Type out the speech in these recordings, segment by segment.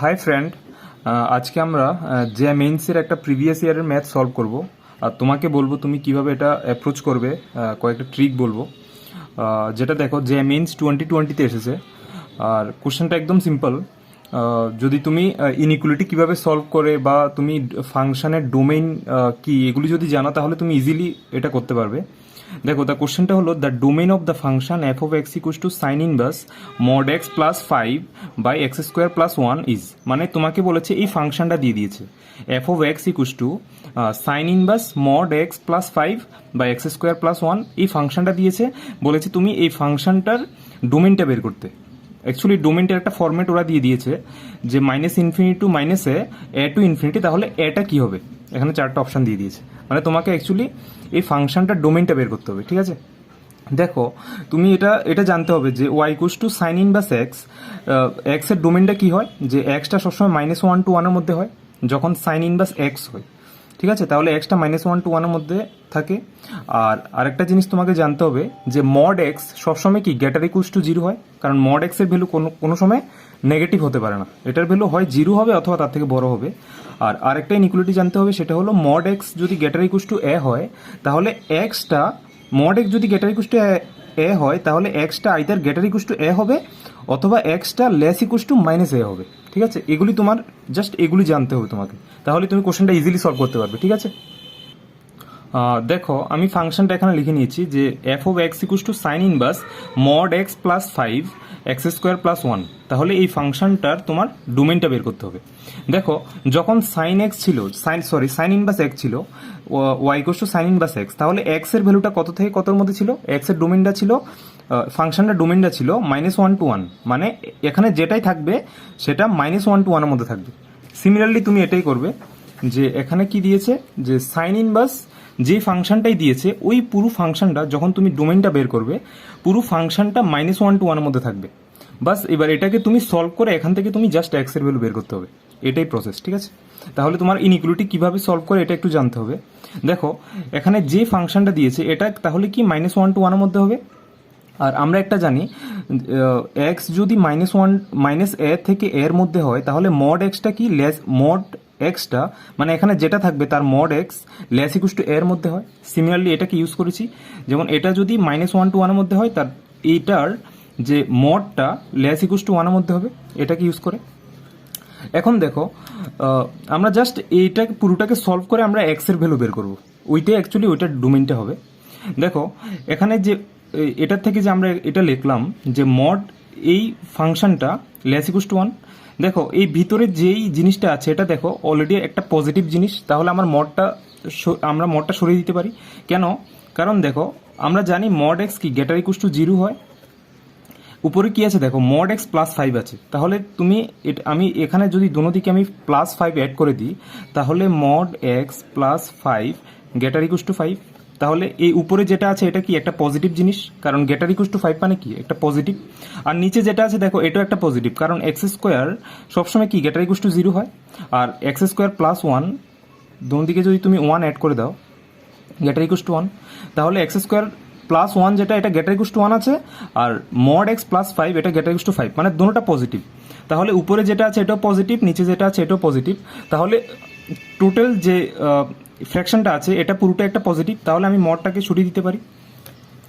Hi friend, আজকে আমরা যে মেইনসের একটা প্রিভিয়াস ইয়ারের ম্যাথ সলভ করব। আর তোমাকে বলবো তুমি কিভাবে এটা অ্যাপ্রোচ করবে, কয়েকটা ট্রিক বলবো। যেটা দেখো, যে মেইনস 2020-তে এসেছে। আর কোশ্চেনটা একদম সিম্পল। যদি তুমি ইনইকুয়ালিটি কিভাবে সলভ করে বা তুমি ফাংশনের ডোমেইন কি এগুলি যদি জানো, তাহলে তুমি ইজিলি এটা করতে পারবে। দেখো, দ্য কোশ্চেনটা হলো the domain of the function f of x equals to sine inverse mod x plus 5 by x square plus 1 is. মানে তোমাকে বলেছে এই ফাংশনটা দিয়ে দিয়েছে f of x equals to sine inverse mod x plus 5 by x square plus 1। এই ফাংশনটা দিয়েছে, বলেছে তুমি এই ফাংশনটার ডোমেইনটা বের করতে। অ্যাকচুয়ালি ডোমেইনটার একটা ফরম্যাট ওরা দিয়ে দিয়েছে যে minus infinity to minus A to infinity. তাহলে এটা কি হবে, এখানে চারটা অপশন দিয়ে দিয়েছে। মানে তোমাকে অ্যাকচুয়ালি এই ফাংশনটার ডোমেইনটা বের করতে হবে, ঠিক আছে। দেখো, তুমি এটা জানতে হবে যে y equals to sine inverse x, এক্সের ডোমেইনটা কি হয়, যে এক্সটা সবসময় -1 to 1 এর মধ্যে হয় যখন সাইন ইনভার্স এক্স হয়, ঠিক আছে। তাহলে এক্সটা -1 to 1 এর মধ্যে থাকে। আর আরেকটা জিনিস তোমাকে জানতে হবে যে মড এক্স সবসময় কি গ্রেটার ইকুয়ালস টু 0 হয়, কারণ মড এক্সের ভ্যালু কোনো সময় নেগেটিভ হতে পারে না। এটার ভ্যালু হয় 0 হবে অথবা তার থেকে বড় হবে। আর আরেকটা ইনইকুয়ালিটি জানতে হবে, সেটা হলো মড এক্স যদি গ্রেটার ইকুয়ালস টু এ হয়, তাহলে এক্সটা মড এক্স যদি গ্রেটার ইকুয়ালস টু এ হয়, তাহলে এক্সটা either greater equals to A হবে অথবা এক্সটা less equals to minus A হবে, ঠিক আছে। এগুলি তোমার জাস্ট এগুলি জানতে হবে তোমাকে, তাহলে তুমি কোশ্চেনটা ইজিলি সলভ করতে পারবে, ঠিক আছে। দেখো, আমি ফাংশনটা এখানে লিখে নিয়েছি যে F of x equals to sine inverse mod x plus 5 x square plus 1। তাহলে এই ফাংশনটার তোমার ডোমেইনটা বের করতে হবে। দেখো, যখন সাইন এক্স ছিল, সাইন ইনভার্স এক্স ছিল, y equals to sine inverse x, তাহলে এক্স এর ভ্যালুটা কত থেকে কতর মধ্যে ছিল, এক্স এর ডোমেইনটা ছিল, ফাংশনটার ডোমেইনটা ছিল -1 to 1। মানে এখানে যেটাই থাকবে সেটা -1 to 1 এর মধ্যে থাকবে। সিমিলারলি তুমি এটাই করবে, যে এখানে কি দিয়েছে, যে সাইন ইনভার্স যে ফাংশনটাই দিয়েছে ওই পুরো ফাংশনটা যখন তুমি ডোমেইনটা বের করবে, পুরো ফাংশনটা -1 to 1 এর মধ্যে থাকবে। বাস এবার এটাকে তুমি সলভ করে এখান থেকে তুমি জাস্ট এক্স এর ভ্যালু বের করতে হবে, এটাই প্রসেস, ঠিক আছে। তাহলে তোমার ইনইকুয়ালিটি কিভাবে সলভ করে এটা একটু জানতে হবে। দেখো, এখানে যে ফাংশনটা দিয়েছে এটা তাহলে কি -1 to 1 এর মধ্যে হবে। আর আমরা একটা জানি, এক্স যদি মাইনাস এ থেকে এর মধ্যে হয়, তাহলে মড এক্সটা কি মড এক্সটা, মানে এখানে যেটা থাকবে তার mod x less equals two এর মধ্যে হয়। সিমিলারলি এটাকে ইউজ করেছি, যেমন এটা যদি -1 to 1 এর মধ্যে হয়, তার এইটার যে মডটা লেস ইকুয়ালস টু 1 এর মধ্যে হবে, এটাকে ইউজ করে। এখন দেখো, আমরা জাস্ট এইটাকে পুরোটাকে সলভ করে আমরা এক্স এর ভ্যালু বের করবো, ওইটাই অ্যাকচুয়ালি ওইটার ডোমেইনটা হবে। দেখো, এখানে যে এটার থেকে যে আমরা এটা লিখলাম যে মড এই ফাংশনটা লেস ইকুয়ালস টু 1। দেখো, এই ভিতরে যেই জিনিসটা আছে এটা দেখো অলরেডি একটা পজিটিভ জিনিস, তাহলে আমরা মডটা সরিয়ে দিতে পারি। কেন? কারণ দেখো, আমরা জানি মড এক্স কি গ্রেটার ইকুয়ালস টু 0 হয়। উপরে কি আছে দেখো, মড এক্স প্লাস 5 আছে। তাহলে আমি এখানে যদি দুনো দিকে আমি +5 অ্যাড করে দিই, তাহলে mod x plus 5 greater equals two 5। তাহলে এই উপরে যেটা আছে এটা কি একটা পজিটিভ জিনিস, কারণ গ্রেটার ইকুয়ালস টু 5 মানে কি একটা পজিটিভ। আর নিচে যেটা আছে দেখো, এটাও একটা পজিটিভ, কারণ এক্স স্কোয়ার সবসময় কি গ্রেটার ইকুয়ালস টু 0 হয়। আর এক্স স্কোয়ার প্লাস 1, দুনো দিকে যদি তুমি 1 অ্যাড করে দাও, গ্রেটার ইকুয়ালস টু 1, তাহলে এক্স স্কোয়ার প্লাস 1 যেটা এটা গ্রেটার ইকুয়ালস টু 1 আছে, আর মড এক্স প্লাস 5 এটা গ্রেটার ইকুয়ালস টু 5, মানে দুটোটা পজিটিভ। তাহলে উপরে যেটা আছে এটাও পজিটিভ, নিচে যেটা আছে এটাও পজিটিভ। তাহলে টোটাল যে ফ্র্যাকশনটা আছে এটা পুরোটা একটা পজিটিভ। তাহলে আমি মডটাকে সরিয়ে দিতে পারি,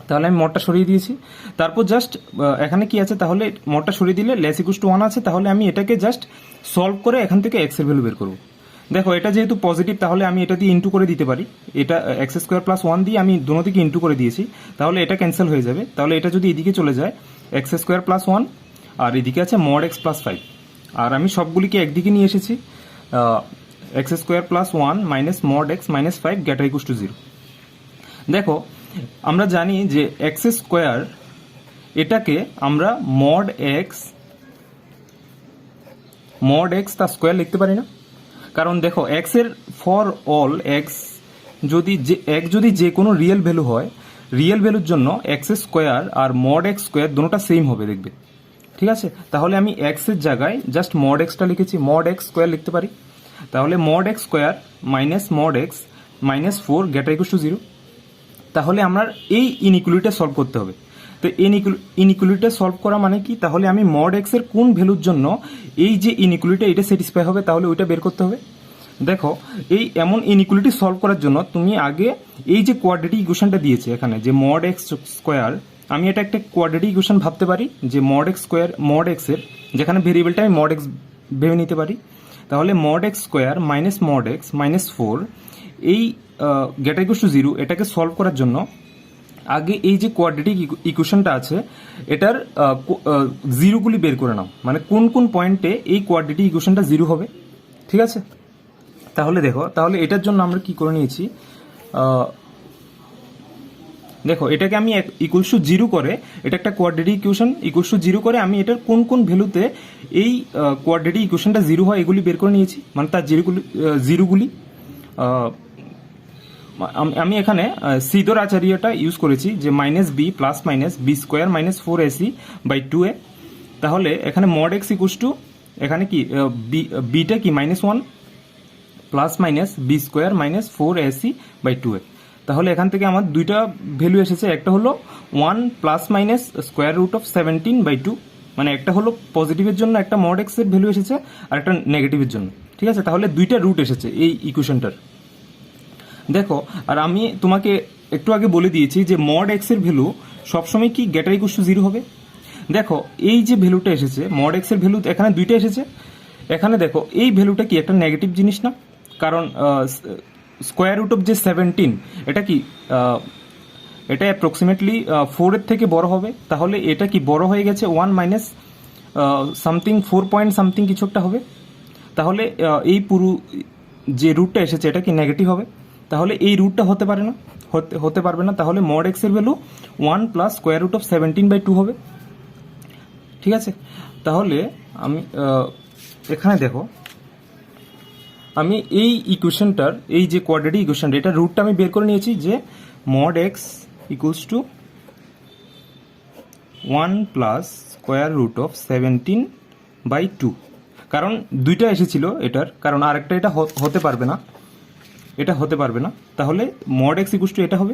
তাহলে আমি মডটা সরিয়ে দিয়েছি। তারপর জাস্ট এখানে কি আছে, তাহলে মডটা সরিয়ে দিলে লেস ইকুয়ালস টু 1 আছে। তাহলে আমি এটাকে জাস্ট সলভ করে এখান থেকে এক্স এর ভ্যালু বের করবো। দেখো, এটা যেহেতু পজিটিভ, তাহলে আমি এটা দিয়ে ইন্টু করে দিতে পারি। এটা এক্স স্কোয়ার প্লাস 1 দিয়ে আমি দুনো দিকে ইন্টু করে দিয়েছি, তাহলে এটা ক্যান্সেল হয়ে যাবে। তাহলে এটা যদি এদিকে চলে যায়, এক্স স্কোয়ার প্লাস 1, আর এদিকে আছে মড এক্স প্লাস 5। আর আমি সবগুলিকে একদিকে নিয়ে এসেছি, x square plus 1 minus mod x minus 5 greater equals two 0। দেখো, আমরা জানি যে এক্স স্কোয়ার এটাকে আমরা মড এক্স তার স্কোয়ার লিখতে পারি না। কারণ দেখো, এক্স এর ফর অল এক্স যদি যে কোনো রিয়েল ভ্যালু হয়, রিয়েল ভ্যালুর জন্য এক্স স্কোয়ার আর মড এক্স স্কোয়ার দুটোটা সেম হবে, দেখবে, ঠিক আছে। তাহলে আমি এক্স এর জায়গায় জাস্ট মড এক্সটা লিখেছি, মড এক্স স্কোয়ার লিখতে পারি। তাহলে mod x square minus mod x minus 4 greater equals two 0। তাহলে আমার এই ইনইকুয়ালিটিটা সলভ করতে হবে। তো ইনইকুয়ালিটিটা সলভ করা মানে কি, তাহলে আমি মড এক্স এর কোন ভ্যালুর জন্য এই যে ইনইকুয়ালিটি এটা স্যাটিসফাই হবে, তাহলে ওইটা বের করতে হবে। দেখো এই এমন ইনইকুয়ালিটি সলভ করার জন্য তুমি আগে এই যে কোয়াড্রেটিক ইকুয়েশনটা দিয়েছে এখানে যে মড এক্স স্কোয়ার, আমি এটা একটা কোয়াড্রেটিক ইকুয়েশন ভাবতে পারি যে mod x square mod x এর, যেখানে ভেরিয়েবলটা আমি মড এক্স ভেবে নিতে পারি। তাহলে mod x square minus mod x minus 4, এই গ্রেটার ইকুয়াল টু 0 এটাকে সলভ করার জন্য আগে এই যে কোয়াড্রেটিক ইকুয়েশনটা আছে এটার জিরোগুলি বের করে নাও, মানে কোন কোন পয়েন্টে এই কোয়াড্রেটিক ইকুয়েশনটা 0 হবে। ঠিক আছে, তাহলে দেখো, তাহলে এটার জন্য আমরা কি করে নিয়েছি, দেখো এটাকে আমি ইকুয়াল টু 0 করে, এটা একটা কোয়াড্রেটিক ইকুয়েশন, ইকুয়াল টু 0 করে আমি এটার কোন কোন ভ্যালুতে এই কোয়াড্রেটিক ইকুয়েশনটা 0 হয় এগুলি বের করে নিয়েছি, মানে তার জিরোগুলি আমি এখানে সিদর আচার্যটা ইউজ করেছি যে minus b plus minus b square minus 4ac by 2a। তাহলে এখানে মড এক্স ইকুয়াল টু এখানে কি বিটা কি -1 plus minus b square minus 4ac by 2a। তাহলে এখান থেকে আমার দুইটা ভ্যালু এসেছে, একটা হলো 1 plus minus square root of 17 by 2, মানে একটা হলো পজিটিভের জন্য একটা মড এক্স এর ভ্যালু এসেছে আর একটা নেগেটিভের জন্য। ঠিক আছে, তাহলে দুইটা রুট এসেছে এই ইকুয়েশনটার। দেখো, আর আমি তোমাকে একটু আগে বলে দিয়েছি যে মড এক্স এর ভ্যালু সবসময় কি গ্রেটার ইকুয়াল টু 0 হবে। দেখো এই যে ভ্যালুটা এসেছে মড এক্স এর ভ্যালু এখানে দুইটা এসেছে, এখানে দেখো এই ভ্যালুটা কি একটা নেগেটিভ জিনিস না, কারণ স্কোয়ার রুট অফ যে 17 এটা কি এটা অ্যাপ্রক্সিমেটলি 4 এর থেকে বড় হবে, তাহলে এটা কি বড় হয়ে গেছে 1 মাইনাস সামথিং 4 পয়েন্ট সামথিং কিছু একটা হবে। তাহলে এই পুরো যে রুটটা এসেছে এটা কি নেগেটিভ হবে, তাহলে এই রুটটা হতে পারে না, হতে পারবে না। তাহলে মড এক্স এর value 1 plus square root of 17 by 2 হবে। ঠিক আছে, তাহলে আমি এখানে দেখো আমি এই ইকুয়েশনটার এই যে কোয়াড্রেটিক ইকুয়েশনটা এটা রুটটা আমি বের করে নিয়েছি যে mod x equals to 1 plus square root of 17 by 2, কারণ দুইটা এসেছিল এটার, কারণ আরেকটা এটা হতে পারবে না, এটা হতে পারবে না। তাহলে মড এক্স ইকুয়ালস টু এটা হবে।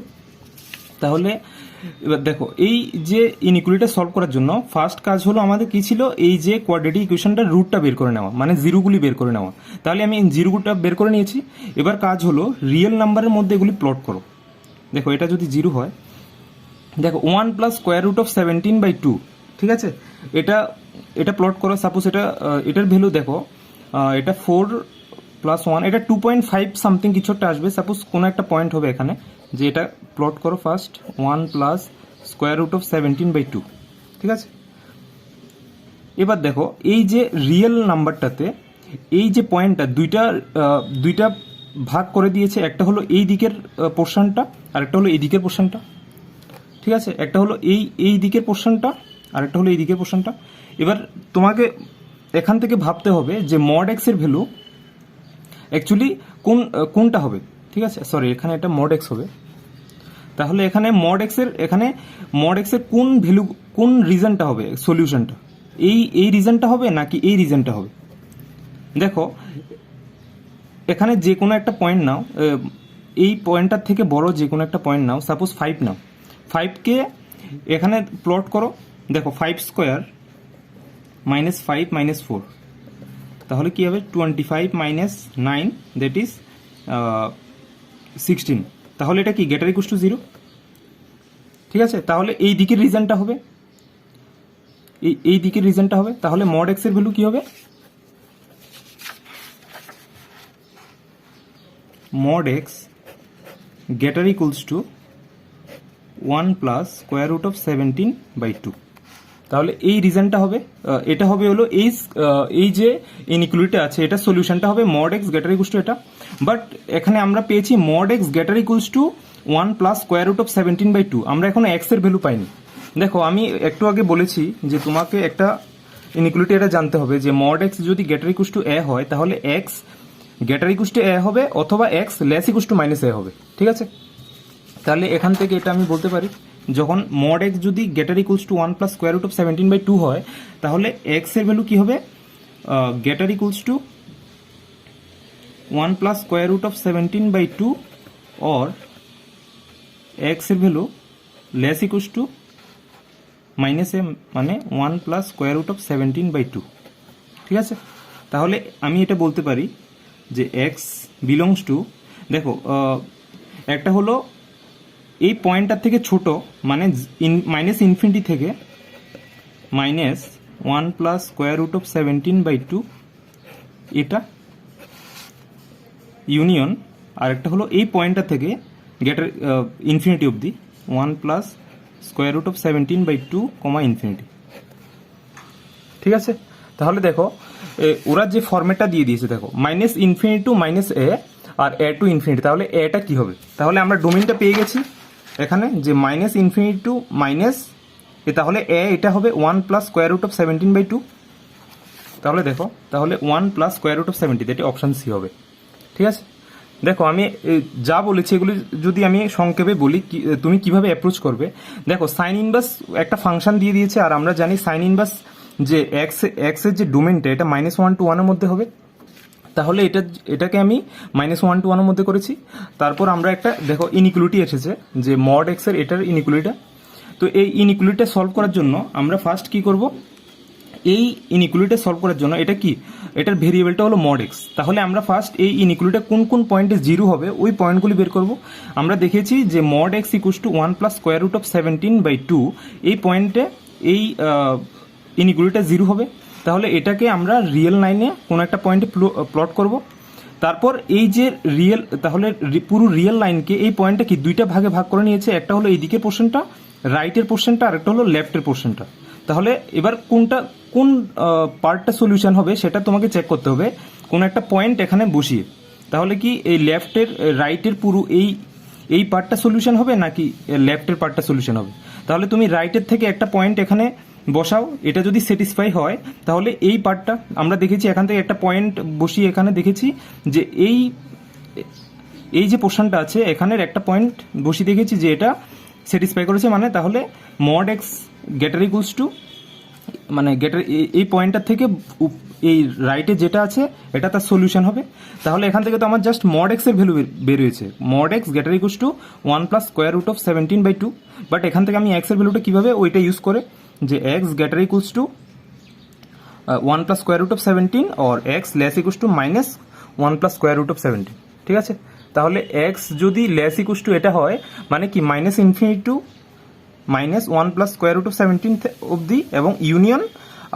তাহলে এবার দেখো এই যে ইনইকুয়ালিটি সলভ করার জন্য ফার্স্ট কাজ হলো আমাদের কি ছিল, এই যে কোয়াড্রেটিক ইকুয়েশনটার রুটটা বের করে নেওয়া, মানে জিরোগুলি বের করে নেওয়া। তাহলে আমি জিরোগুলিটা বের করে নিয়েছি, এবার কাজ হলো রিয়েল নাম্বারের মধ্যে এগুলি প্লট করো। দেখো এটা যদি 0 হয়, দেখো 1 plus square root of 17 by 2, ঠিক আছে, এটা প্লট করো। সাপোজ এটার ভ্যালু দেখো এটা 4 প্লাস 1 এটা 2.5 সামথিং কিছু একটা আসবে, সাপোজ কোনো একটা পয়েন্ট হবে এখানে, যে এটা প্লট করো first 1 plus square root of 17 by 2। ঠিক আছে, এবার দেখো এই যে রিয়েল নাম্বারটাতে এই যে পয়েন্টটা দুইটা ভাগ করে দিয়েছে, একটা হলো এই দিকের পোর্শনটা আর একটা হলো এই দিকের পোর্শনটা। ঠিক আছে, একটা হলো এই দিকের পোর্শনটা আর একটা হলো এই দিকের পোর্শনটা। এবার তোমাকে এখান থেকে ভাবতে হবে যে মড এক্স এর ভ্যালু অ্যাকচুয়ালি কোনটা হবে। ঠিক আছে, সরি এখানে এটা মড এক্স হবে। তাহলে এখানে মড এক্স এর কোন ভ্যালু কোন রিজনটা হবে, সলিউশনটা এই রিজনটা হবে নাকি এই রিজনটা হবে। দেখো এখানে যে কোনো একটা পয়েন্ট নাও, এই পয়েন্টটার থেকে বড় যে কোনো একটা পয়েন্ট নাও, সাপোজ 5 নাও, 5কে এখানে প্লট করো। দেখো 5 স্কোয়ার মাইনাস 5 মাইনাস 4, তাহলে কি হবে 25 মাইনাস 9 দ্যাট ইজ 16। তাহলে এটা কি গ্রেটার ইকুয়াল টু 0। ঠিক আছে, তাহলে এই দিকের রিজনটা হবে, এই দিকের রিজনটা হবে। তাহলে মড এক্স এর ভ্যালু কি হবে, mod x greater equals to 1 plus square root of 17 by 2। তাহলে এই রিজনটা হবে, এটা হবে হলো এই যে ইনইকুয়ালিটি আছে এটা সলিউশনটা হবে mod x greater equals to এটা। বাট এখানে আমরা পেয়েছি mod x greater equals to 1 plus square root of 17 by 2, আমরা এখনো এক্স এর ভ্যালু পাইনি। দেখো আমি একটু আগে বলেছি যে তোমাকে একটা ইনইকুয়ালিটি এটা জানতে হবে যে মড এক্স যদি গ্রেটার ইকুয়ালস টু এ হয় তাহলে X greater equals to A হবে অথবা X less equals to minus A হবে। ঠিক আছে, তাহলে এখান থেকে এটা আমি বলতে পারি যখন মড এক্স যদি greater equals to 1 plus square root of 17 by 2 হয় তাহলে এক্স এর ভ্যালু কি হবে, greater equals to 1 plus square root of 17 by 2 और এক্স এর value less equals to minus a মানে 1 প্লাস স্কোয়ার রুট অফ 17/2। ঠিক আছে, তাহলে আমি এটা বলতে পারি যে এক্স বিলংস টু, দেখো একটা হলো এই পয়েন্টটার থেকে ছোট মানে মাইনাস ইনফিনিটি থেকে minus 1 plus square root of 17/2 এটা ইউনিয়ন, আর একটা হলো এই পয়েন্টটা থেকে গেটার ইনফিনিটি অবধি 1 plus square root of 17/2 infinity. ঠিক আছে, তাহলে দেখো ওরা যে ফর্মেটটা দিয়ে দিয়েছে, দেখো minus infinity to minus a আর এ টু ইনফিনিটি, তাহলে এটা কি হবে? তাহলে আমরা ডোমেইনটা পেয়ে গেছি এখানে যে মাইনাস ইনফিনিটি টু মাইনাস এ, তাহলে এ এটা হবে 1 প্লাস স্কোয়ার রুট অফ 17/2। তাহলে দেখো, তাহলে 1 প্লাস স্কোয়ার রুট অফ 70, এটা অপশন সি হবে। ঠিক আছে, দেখো আমি যা বলেছি এগুলি যদি আমি সংক্ষেপে বলি তুমি কিভাবে অ্যাপ্রোচ করবে। দেখো সাইন ইনভার্স একটা ফাংশন দিয়ে দিয়েছে, আর আমরা জানি সাইন ইনভার্স যে এক্স এর যে ডোমেনটা এটা -1 to 1 এর মধ্যে হবে। তাহলে এটাকে আমি -1 to 1 এর মধ্যে করেছি। তারপর আমরা একটা দেখো ইনইকুয়ালিটি এসেছে যে মড এক্স এর এটার ইনইকুয়ালিটিটা। তো এই ইনইকুয়ালিটিটা সলভ করার জন্য আমরা ফার্স্ট কি করব, এই ইনইকুয়ালিটিটা সলভ করার জন্য এটা কি, এটার ভেরিয়েবলটা হলো মড এক্স। তাহলে আমরা ফার্স্ট এই ইনইকুয়ালিটিটা কোন কোন পয়েন্টে জিরো হবে ওই পয়েন্টগুলি বের করব। আমরা দেখেছি যে mod x equals to 1 plus square root of 17/2, এই পয়েন্টে এই ইনইকুয়ালিটিটা জিরো হবে। তাহলে এটাকে আমরা রিয়েল লাইনে কোনো একটা পয়েন্টে প্লট করব। তারপর এই যে রিয়েল, তাহলে পুরো রিয়েল লাইনকে এই পয়েন্টটা কি দুইটা ভাগে ভাগ করে নিয়েছে, একটা হলো এই দিকের পোর্শনটা রাইটের পোর্শনটা, আর একটা হলো লেফটের পোর্শনটা। তাহলে এবার কোন পার্টটা সলিউশন হবে সেটা তোমাকে চেক করতে হবে কোন একটা পয়েন্ট এখানে বসিয়ে। তাহলে কি এই লেফটের রাইটের পুরো এই পার্টটা সলিউশন হবে নাকি লেফটের পার্টটা সলিউশন হবে? তাহলে তুমি রাইটের থেকে একটা পয়েন্ট এখানে বসাও, এটা যদি স্যাটিসফাই হয় তাহলে এই পার্টটা আমরা দেখেছি এখান থেকে একটা পয়েন্ট বসিয়ে এখানে দেখেছি যে এই যে পোর্শনটা আছে এখানের একটা পয়েন্ট বসিয়ে দেখেছি যে এটা স্যাটিসফাই করেছে, মানে তাহলে mod x greater equals two মানে গেটার এই পয়েন্টটার থেকে এই রাইটে যেটা আছে এটা তার সলিউশন হবে। তাহলে এখান থেকে তো আমার জাস্ট মড এক্স এর ভ্যালু বের হয়েছে, mod x greater equals to 1 plus square root of 17/2। But এখান থেকে আমি এক্স এর ভ্যালুটা কিভাবে ওইটা ইউজ করে যে x greater equals to 1 plus square root of 17 और x less equals to minus 1 plus square root of 17। ঠিক আছে, তাহলে এক্স যদি লেস ইকুয়ালস টু এটা হয় মানে কি minus infinity to minus 1 plus square root of 17 অবধি এবং ইউনিয়ন,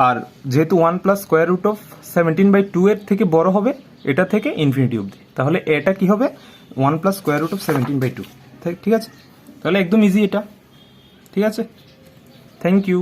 আর যেহেতু 1 প্লাস স্কোয়ার রুট অফ 17/2 এর থেকে বড় হবে এটা থেকে ইনফিনিটি অবধি, তাহলে এটা কি হবে 1 প্লাস স্কোয়ার রুট অফ 17/2। ঠিক আছে, তাহলে একদম ইজি এটা। ঠিক আছে, থ্যাংক ইউ।